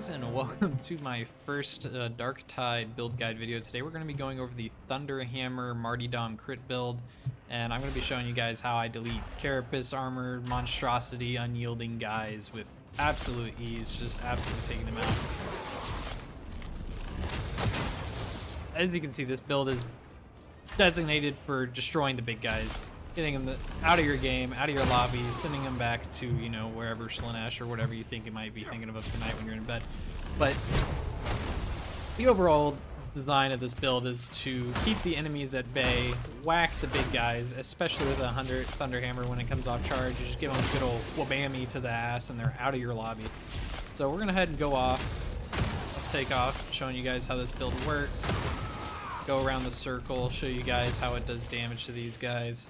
guys, and welcome to my first Darktide build guide video. Today we're going to be going over the Thunderhammer Martyrdom crit build, and I'm going to be showing you guys how I delete Carapace armor, Monstrosity, unyielding guys with absolute ease, just absolutely taking them out. As you can see, this build is designated for destroying the big guys, getting them out of your game, out of your lobby, sending them back to, you know, wherever Slaanesh or whatever you think it might be thinking of tonight when you're in bed. But the overall design of this build is to keep the enemies at bay, whack the big guys, especially with a Thunderhammer when it comes off charge. You just give them a good old wabammy to the ass and they're out of your lobby. So we're gonna head and go off. I'll take off, showing you guys how this build works. Go around the circle, show you guys how it does damage to these guys.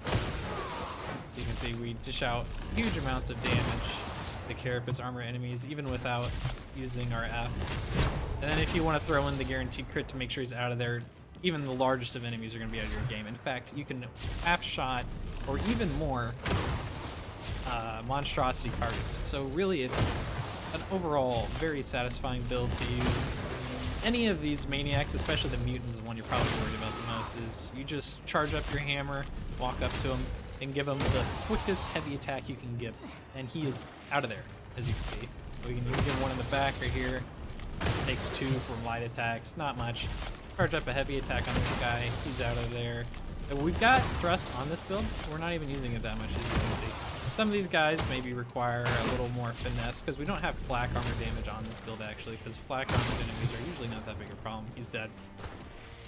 So you can see we dish out huge amounts of damage to the Carapace armor enemies, even without using our F. And then if you want to throw in the guaranteed crit to make sure he's out of there, even the largest of enemies are going to be out of your game. In fact, you can half shot or even more monstrosity targets. So really it's an overall very satisfying build to use. Any of these maniacs, especially the mutants, is one you're probably worried about the most, is you just charge up your hammer, walk up to him, and give him the quickest heavy attack you can give. And he is out of there, as you can see. We can even give one in the back right here. Takes 2 from light attacks, not much. Charge up a heavy attack on this guy, he's out of there. And we've got thrust on this build, we're not even using it that much, as you can see. Some of these guys maybe require a little more finesse, because we don't have flak armor damage on this build actually, because flak armored enemies are usually not that big a problem. He's dead.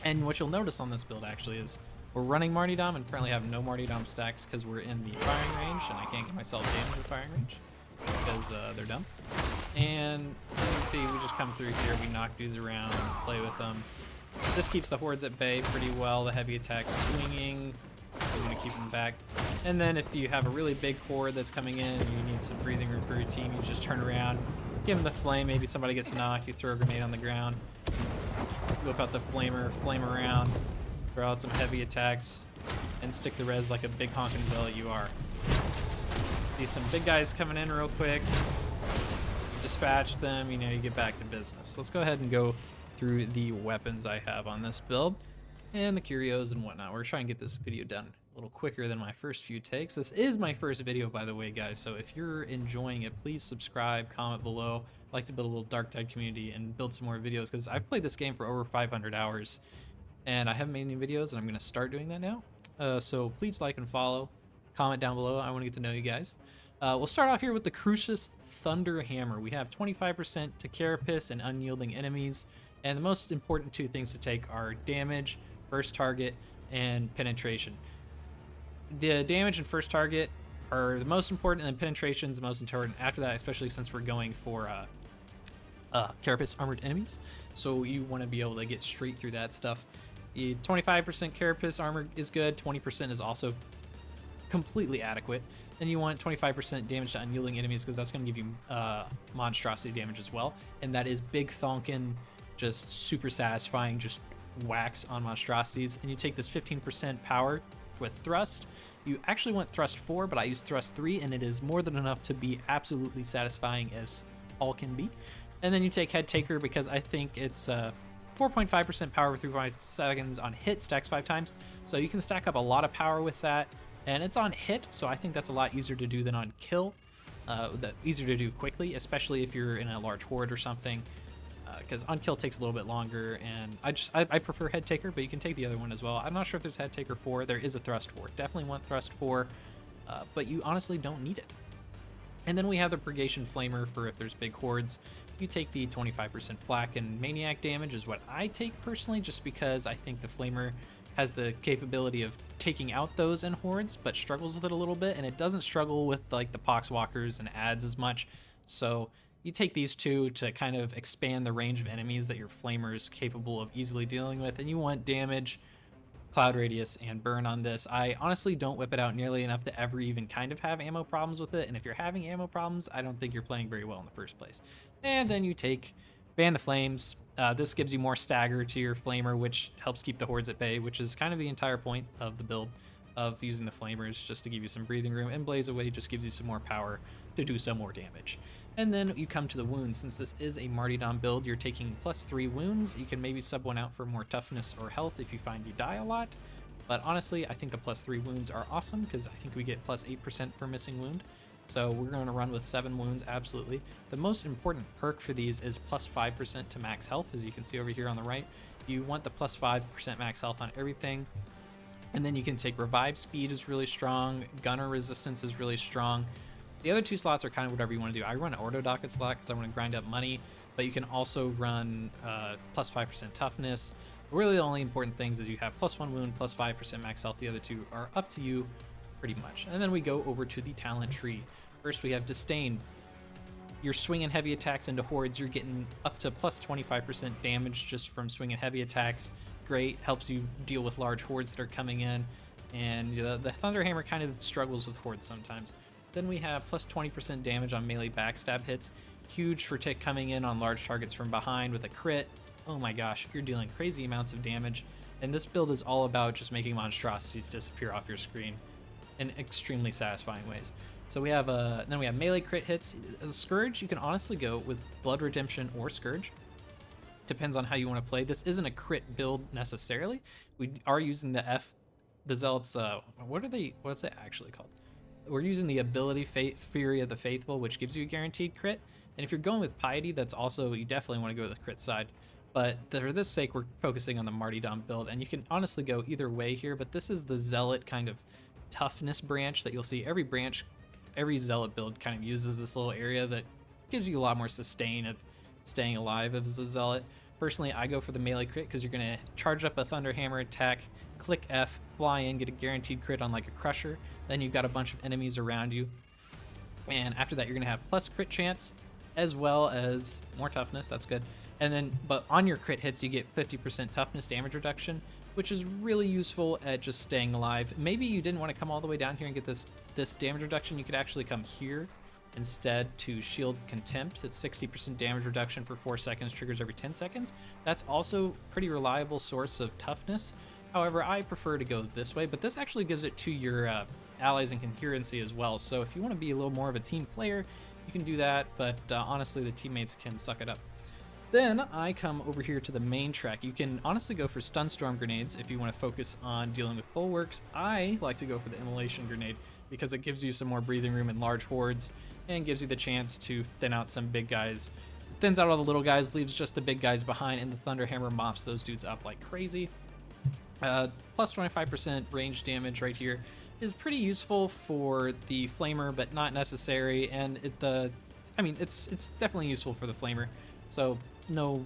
And what you'll notice on this build actually is we're running Martyrdom and currently have no Martyrdom stacks because we're in the firing range, and I can't get myself damage with firing range because they're dumb. And you can see we just come through here, we knock dudes around, play with them. This keeps the hordes at bay pretty well, the heavy attacks swinging. We want to keep them back. And then if you have a really big horde that's coming in, you need some breathing room for your team, you just turn around, give them the flame, maybe somebody gets knocked, you throw a grenade on the ground, whip out the flamer, flame around, throw out some heavy attacks, and stick the res like a big honking zealot you are. See some big guys coming in real quick, dispatch them, you know, you get back to business. Let's go ahead and go through the weapons I have on this build and the Curios and whatnot. We're trying to get this video done a little quicker than my first few takes. This is my first video, by the way, guys, so if you're enjoying it, please subscribe, comment below. I'd like to build a little Darktide community and build some more videos, because I've played this game for over 500 hours, and I haven't made any videos, and I'm going to start doing that now. So please like and follow, comment down below. I want to get to know you guys. We'll start off here with the Curios Thunderhammer. We have 25% to Carapace and unyielding enemies, and the most important 2 things to take are damage, first target, and penetration. The damage and first target are the most important, and then penetration is the most important after that, especially since we're going for Carapace armored enemies. So you want to be able to get straight through that stuff. 25% Carapace armor is good, 20% is also completely adequate. Then you want 25% damage to unyielding enemies, because that's going to give you monstrosity damage as well. And that is big thonkin', just super satisfying, just whacks on monstrosities. And you take this 15% power with thrust. You actually want thrust 4, but I use thrust 3, and it is more than enough to be absolutely satisfying as all can be. And then you take head taker, because I think it's 4.5% power for 3.5 seconds on hit, stacks 5 times. So you can stack up a lot of power with that. And it's on hit, so I think that's a lot easier to do than on kill. Easier to do quickly, especially if you're in a large horde or something. Because on kill takes a little bit longer, and I prefer head taker, but you can take the other one as well. I'm not sure if there's head taker 4. There is a thrust 4. Definitely want thrust 4, but you honestly don't need it. And then we have the purgation flamer for if there's big hordes. You take the 25% flak and maniac damage is what I take personally, just because I think the flamer has the capability of taking out those in hordes, but struggles with it a little bit, and it doesn't struggle with like the poxwalkers and adds as much. So you take these 2 to kind of expand the range of enemies that your flamer is capable of easily dealing with. And you want damage, cloud radius, and burn on this. I honestly don't whip it out nearly enough to ever even kind of have ammo problems with it, and if you're having ammo problems, I don't think you're playing very well in the first place. And then you take ban the flames. This gives you more stagger to your flamer, which helps keep the hordes at bay, which is kind of the entire point of the build. of using the flamers just to give you some breathing room, and Blaze Away just gives you some more power to do some more damage. And then you come to the wounds. Since this is a Martyrdom build, you're taking +3 wounds. You can maybe sub one out for more toughness or health if you find you die a lot. But honestly, I think the +3 wounds are awesome because I think we get +8% per missing wound. So we're going to run with 7 wounds, absolutely. The most important perk for these is +5% to max health, as you can see over here on the right. You want the +5% max health on everything. And then you can take revive speed is really strong, gunner resistance is really strong. The other 2 slots are kind of whatever you want to do. I run auto docket slot because I want to grind up money, but you can also run +5% toughness. Really the only important things is you have +1 wound, +5% max health. The other 2 are up to you pretty much. And then we go over to the talent tree. First we have Disdain. You're swinging heavy attacks into hordes, you're getting up to +25% damage just from swinging heavy attacks. Great, helps you deal with large hordes that are coming in, and the Thunderhammer kind of struggles with hordes sometimes. Then we have +20% damage on melee backstab hits, huge for tick coming in on large targets from behind with a crit. Oh my gosh, you're dealing crazy amounts of damage, and this build is all about just making monstrosities disappear off your screen in extremely satisfying ways. So we have then we have melee crit hits. As a Scourge, you can honestly go with Blood Redemption or Scourge. Depends on how you want to play. This isn't a crit build necessarily. We are using the Zealots. What's it actually called? We're using the ability Fury of the Faithful, which gives you a guaranteed crit. And if you're going with Piety, that's also, you definitely want to go with the crit side. But for this sake, we're focusing on the Martyrdom build, and you can honestly go either way here. But this is the Zealot kind of toughness branch that you'll see. Every Zealot build kind of uses this little area that gives you a lot more sustain of staying alive as a Zealot. Personally, I go for the melee crit because you're going to charge up a Thunderhammer attack, click F, fly in, get a guaranteed crit on like a Crusher. Then you've got a bunch of enemies around you. And after that, you're going to have plus crit chance as well as more toughness. That's good. And then, but on your crit hits, you get 50% toughness damage reduction, which is really useful at just staying alive. Maybe you didn't want to come all the way down here and get this damage reduction. You could actually come here instead to Shield of Contempt. It's 60% damage reduction for 4 seconds, triggers every 10 seconds. That's also pretty reliable source of toughness. However, I prefer to go this way, but this actually gives it to your allies and coherency as well. So if you want to be a little more of a team player, you can do that, but honestly, the teammates can suck it up. Then I come over here to the main track. You can honestly go for Stun Storm Grenades if you want to focus on dealing with bulwarks. I like to go for the Immolation Grenade because it gives you some more breathing room in large hordes and gives you the chance to thin out some big guys. Thins out all the little guys, leaves just the big guys behind, and the Thunderhammer mops those dudes up like crazy. Plus 25% range damage right here is pretty useful for the Flamer, but not necessary. And it's definitely useful for the Flamer. So no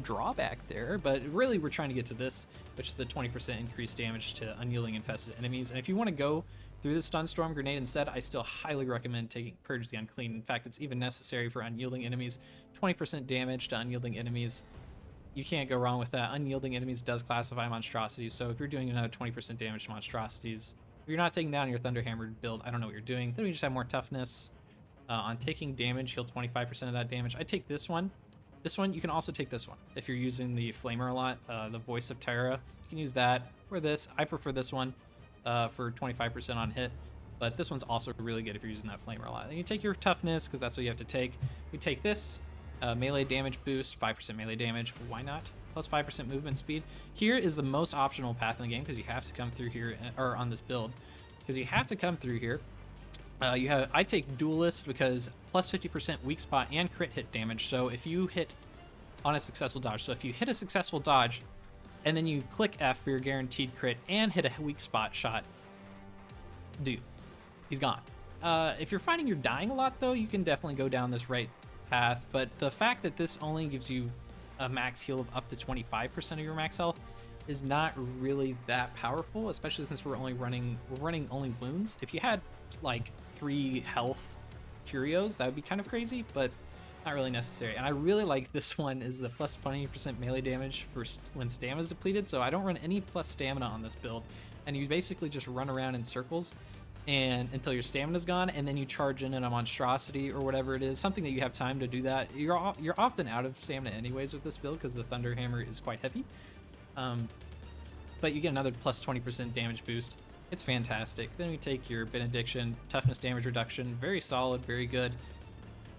drawback there. But really, we're trying to get to this, which is the 20% increased damage to unyielding infested enemies. And if you want to go through the Stun Storm Grenade instead, I still highly recommend taking Purge the Unclean. In fact, it's even necessary for unyielding enemies. 20% damage to unyielding enemies. You can't go wrong with that. Unyielding enemies does classify monstrosities, so if you're doing another 20% damage to monstrosities, if you're not taking down your Thunderhammer build, I don't know what you're doing. Then we just have more toughness. On taking damage, heal 25% of that damage. I take this one. This one, you can also take this one. If you're using the Flamer a lot, the Voice of Terra, you can use that or this. I prefer this one for 25% on hit, but this one's also really good if you're using that Flamer a lot. Then you take your toughness, because that's what you have to take. You take this. Melee damage boost, 5% melee damage, why not? Plus 5% movement speed. Here is the most optional path in the game because you have to come through here, or on this build, because you have to come through here. I take Duelist because plus 50% weak spot and crit hit damage. So if you hit on a successful dodge, so if you hit a successful dodge and then you click F for your guaranteed crit and hit a weak spot shot, dude, he's gone. If you're finding you're dying a lot though, you can definitely go down this right path, but the fact that this only gives you a max heal of up to 25% of your max health is not really that powerful, especially since we're running only wounds. If you had like 3 health Curios, that would be kind of crazy, but not really necessary. And I really like this one is the plus 20% melee damage for when stamina is depleted, so I don't run any plus stamina on this build, and you basically just run around in circles and until your stamina's gone, and then you charge in a monstrosity or whatever it is, something that you have time to do that. You're often out of stamina anyways with this build because the Thunderhammer is quite heavy. but you get another plus 20% damage boost. It's fantastic. Then we take your Benediction, toughness damage reduction, very solid, very good.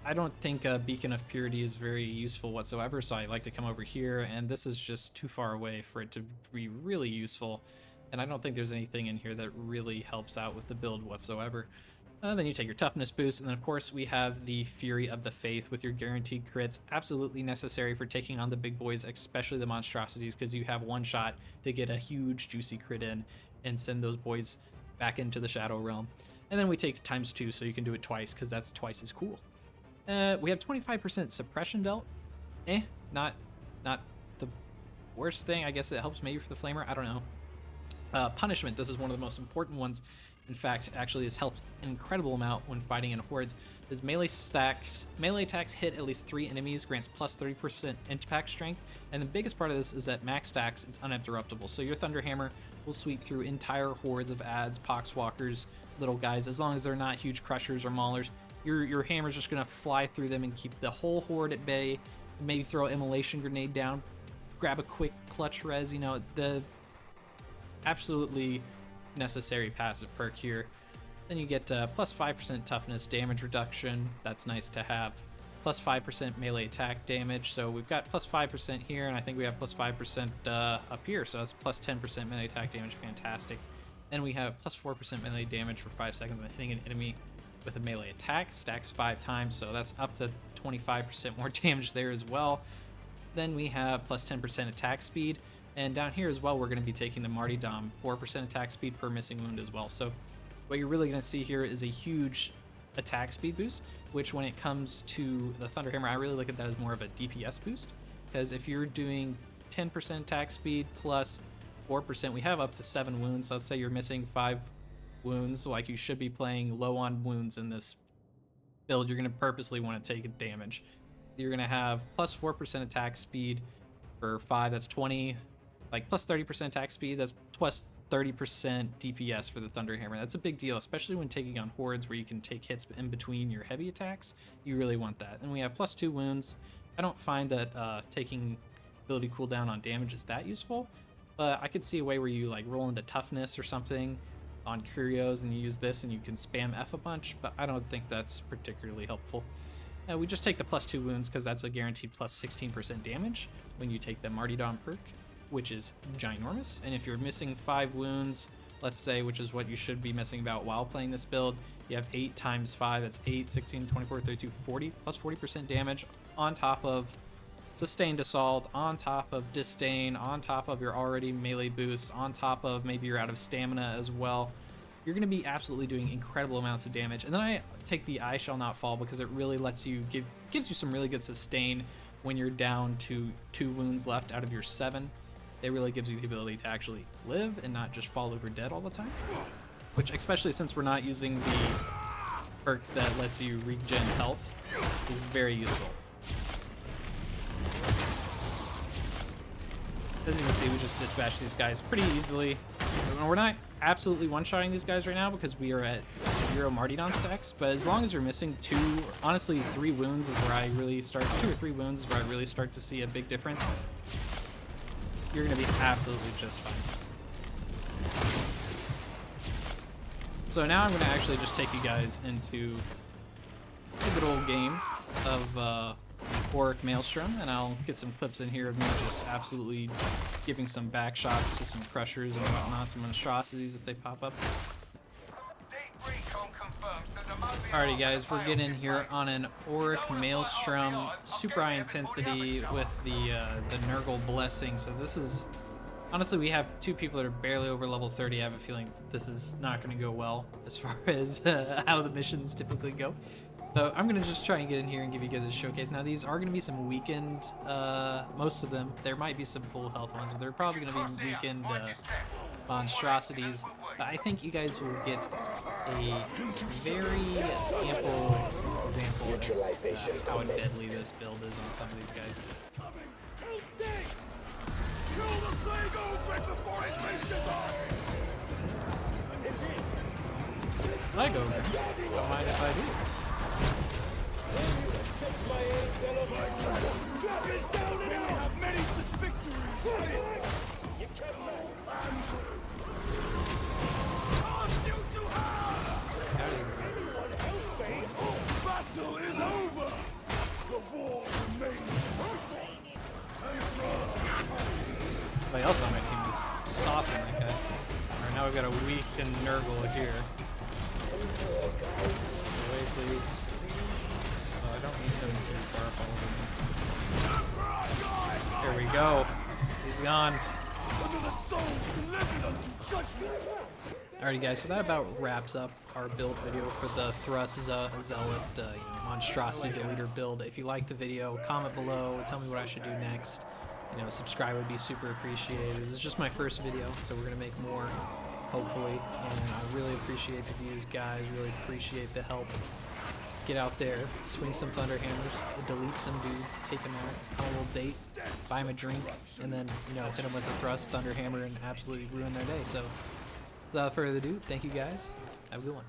I don't think a Beacon of Purity is very useful whatsoever, so I like to come over here, and this is just too far away for it to be really useful, and I don't think there's anything in here that really helps out with the build whatsoever. Then you take your toughness boost, and then of course we have the Fury of the Faith with your guaranteed crits, absolutely necessary for taking on the big boys, especially the monstrosities, because you have one shot to get a huge juicy crit in and send those boys back into the Shadow Realm. And then we take ×2, so you can do it twice, because that's twice as cool. We have 25% suppression belt. Not the worst thing. I guess it helps maybe for the flamer. I don't know. Punishment. This is one of the most important ones. In fact, actually, this helps an incredible amount when fighting in hordes. Is melee attacks hit at least 3 enemies, grants plus 30% impact strength. And the biggest part of this is that max stacks, it's uninterruptible. So your Thunderhammer will sweep through entire hordes of ads, poxwalkers, little guys, as long as they're not huge crushers or maulers. Your hammer's just gonna fly through them and keep the whole horde at bay. Maybe throw an immolation grenade down, grab a quick clutch res. You know, the absolutely necessary passive perk here. Then you get plus 5% toughness damage reduction. That's nice to have. Plus 5% melee attack damage. So we've got plus 5% here, and I think we have plus 5% up here. So that's plus 10% melee attack damage. Fantastic. Then we have plus 4% melee damage for 5 seconds when hitting an enemy with a melee attack, stacks 5 times, so that's up to 25% more damage there as well. Then we have plus 10% attack speed, and down here as well we're going to be taking the Martyrdom, 4% attack speed per missing wound as well. So what you're really going to see here is a huge attack speed boost, which when it comes to the Thunderhammer, I really look at that as more of a DPS boost, because if you're doing 10% attack speed plus 4%, we have up to 7 wounds, so let's say you're missing 5 wounds, like you should be playing low on wounds in this build. You're going to purposely want to take a damage. You're going to have plus 4% attack speed for 5, that's 20, like plus 30% attack speed, that's plus 30% DPS for the Thunderhammer. That's a big deal, especially when taking on hordes where you can take hits in between your heavy attacks. You really want that. And we have plus 2 wounds. I don't find that taking ability cooldown on damage is that useful, but I could see a way where you like roll into toughness or something on Curios and you use this and you can spam F a bunch, but I don't think that's particularly helpful. We just take the plus 2 wounds because that's a guaranteed plus 16% damage when you take the Martyrdom perk, which is ginormous. And if you're missing 5 wounds, let's say, which is what you should be missing about while playing this build, you have 8 times 5, that's 8, 16, 24, 32, 40, plus 40% damage on top of Sustained Assault, on top of Disdain, on top of your already melee boosts, on top of maybe you're out of stamina as well. You're going to be absolutely doing incredible amounts of damage. And then I take the I Shall Not Fall because it really lets you gives you some really good sustain when you're down to 2 wounds left out of your 7. It really gives you the ability to actually live and not just fall over dead all the time, which, especially since we're not using the perk that lets you regen health, is very useful. As you can see, we just dispatched these guys pretty easily. We're not absolutely one-shotting these guys right now because we are at 0 Martyrdom stacks, but as long as you're missing 2, honestly 3 wounds is where I really start, 2 or 3 wounds is where I really start to see a big difference. You're going to be absolutely just fine. So now I'm going to actually just take you guys into a good old game of Auric Maelstrom, and I'll get some clips in here of me just absolutely giving some back shots to some crushers and whatnot, some monstrosities if they pop up. Alrighty guys, we're getting here on an Auric Maelstrom, super high intensity with the Nurgle Blessing. So this is, honestly, we have 2 people that are barely over level 30. I have a feeling this is not going to go well as far as how the missions typically go. So I'm going to just try and get in here and give you guys a showcase. Now these are going to be some weakened, most of them. There might be some full health ones, but they're probably going to be weakened monstrosities. But I think you guys will get a very ample example of how deadly this build is on some of these guys. Leg over. Don't mind if I do. Everybody else on my team just saucing that guy. Alright, now we've got a weak and Nurgle here. Away, please. Oh, I don't need him to barf all over me. There we go. He's gone. Alrighty guys, so that about wraps up our build video for the Thrust Zealot Monstrosity Deleter build. If you liked the video, comment below, tell me what I should do next. You know, subscribe would be super appreciated. This is just my first video, so we're gonna make more, hopefully. And I really appreciate the views, guys. Really appreciate the help. Get out there, swing some thunder hammers, delete some dudes, take them out, have a little date, buy them a drink, and then, you know, hit them with a thrust thunder hammer and absolutely ruin their day. So, without further ado, thank you guys. Have a good one.